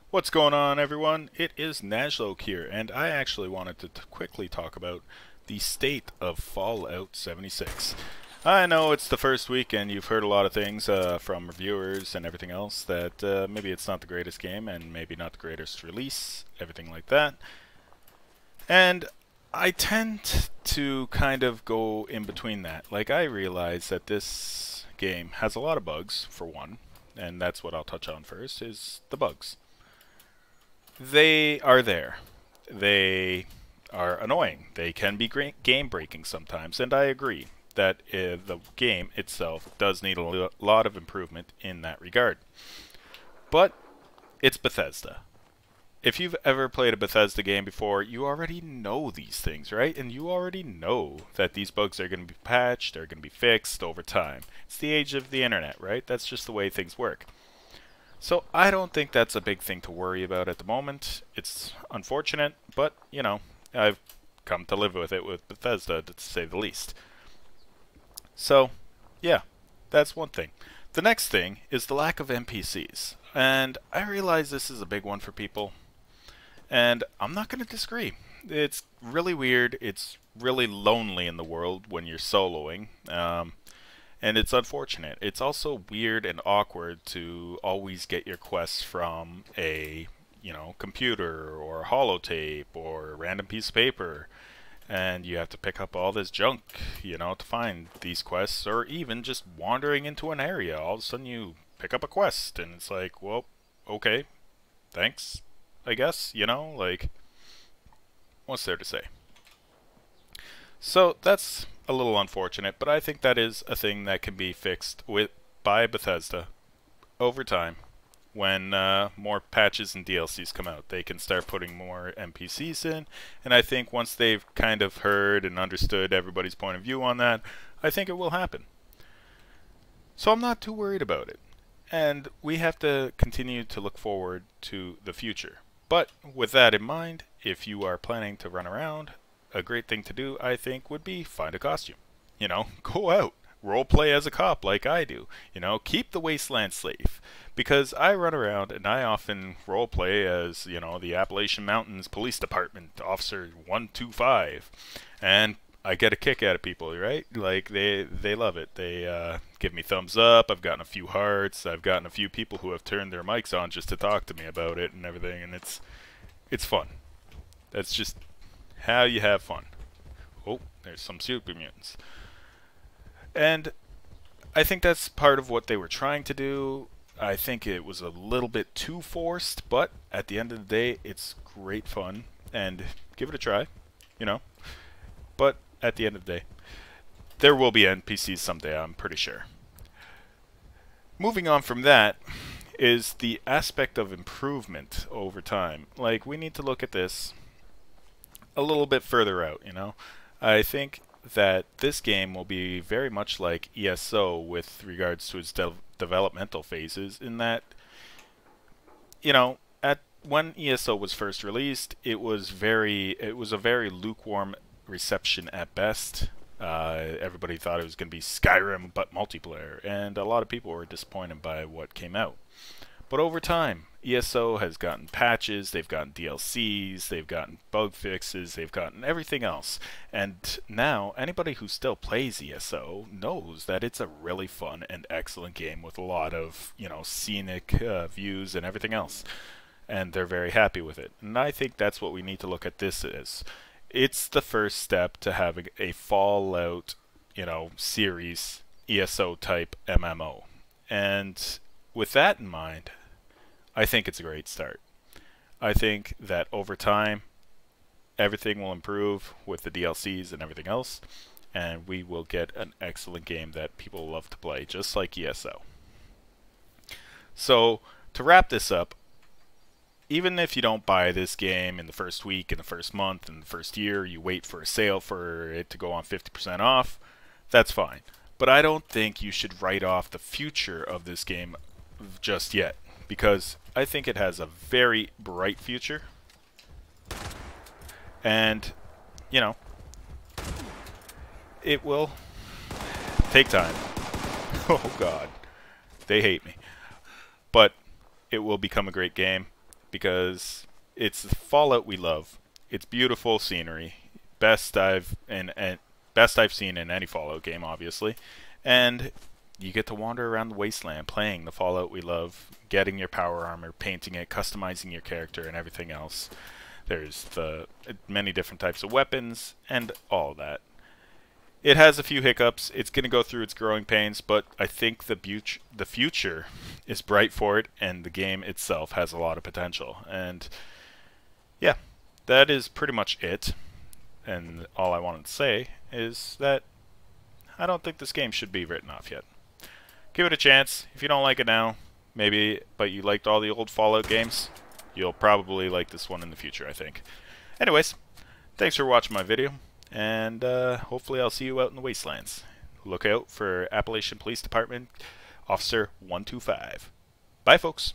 What's going on, everyone? It is Najloke here, and I actually wanted to quickly talk about the state of Fallout 76. I know it's the first week, and you've heard a lot of things from reviewers and everything else that maybe it's not the greatest game, and maybe not the greatest release, everything like that. And I tend to kind of go in between that. Like, I realize that this game has a lot of bugs, for one, and that's what I'll touch on first, is the bugs. They are there. They are annoying. They can be game breaking sometimes, and I agree that the game itself does need a lot of improvement in that regard. But it's Bethesda. If you've ever played a Bethesda game before, you already know these things, right? And you already know that these bugs are going to be patched, they're going to be fixed over time. It's the age of the internet, right? That's just the way things work. So I don't think that's a big thing to worry about at the moment. It's unfortunate, but, you know, I've come to live with it with Bethesda, to say the least. So, yeah, that's one thing. The next thing is the lack of NPCs. And I realize this is a big one for people, and I'm not going to disagree. It's really weird. It's really lonely in the world when you're soloing. And it's unfortunate. It's also weird and awkward to always get your quests from a, computer or a holotape or a random piece of paper. And you have to pick up all this junk, to find these quests, or even just wandering into an area. All of a sudden you pick up a quest and it's like, well, okay, thanks, I guess, like, what's there to say? So that's a little unfortunate, but I think that is a thing that can be fixed by Bethesda over time. When more patches and DLCs come out, they can start putting more NPCs in, and I think once they've kind of heard and understood everybody's point of view on that, I think it will happen. So I'm not too worried about it, and we have to continue to look forward to the future. But with that in mind, if you are planning to run around, a great thing to do, I think, would be find a costume. Go out. Role play as a cop like I do. Keep the wasteland safe. Because I run around and I often role play as, the Appalachian Mountains Police Department Officer 125. And I get a kick out of people, right? Like, they love it. They give me thumbs up. I've gotten a few hearts. I've gotten a few people who have turned their mics on just to talk to me about it and everything. And it's fun. That's just how you have fun. Oh, there's some super mutants. And I think that's part of what they were trying to do. I think it was a little bit too forced, but at the end of the day, it's great fun. And give it a try, But at the end of the day, there will be NPCs someday, I'm pretty sure. Moving on from that is the aspect of improvement over time. Like, we need to look at this a little bit further out, I think that this game will be very much like ESO with regards to its developmental phases, in that, at when ESO was first released, it was a very lukewarm reception at best. Everybody thought it was going to be Skyrim but multiplayer, and a lot of people were disappointed by what came out. But over time, ESO has gotten patches, they've gotten DLCs, they've gotten bug fixes, they've gotten everything else. And now, anybody who still plays ESO knows that it's a really fun and excellent game with a lot of, scenic views and everything else. And they're very happy with it. And I think that's what we need to look at this as. It's the first step to having a Fallout, series ESO type MMO. And with that in mind, I think it's a great start. I think that over time, everything will improve with the DLCs and everything else, and we will get an excellent game that people love to play, just like ESO. So, to wrap this up, even if you don't buy this game in the first week, in the first month, in the first year, you wait for a sale for it to go on 50% off, that's fine. But I don't think you should write off the future of this game just yet, because I think it has a very bright future. And, it will take time. Oh god, they hate me. But it will become a great game. because it's the Fallout we love. It's beautiful scenery, best I've seen in any Fallout game, obviously, and you get to wander around the wasteland playing the Fallout we love, getting your power armor, painting it, customizing your character, and everything else. There's the many different types of weapons and all of that. It has a few hiccups. It's going to go through its growing pains, but I think the future is bright for it, and the game itself has a lot of potential. And yeah, that is pretty much it. And all I wanted to say is that I don't think this game should be written off yet. Give it a chance. If you don't like it now, maybe, but you liked all the old Fallout games, you'll probably like this one in the future, I think. Anyways, thanks for watching my video, and hopefully I'll see you out in the wastelands. Look out for Appalachian Police Department Officer 125. Bye, folks.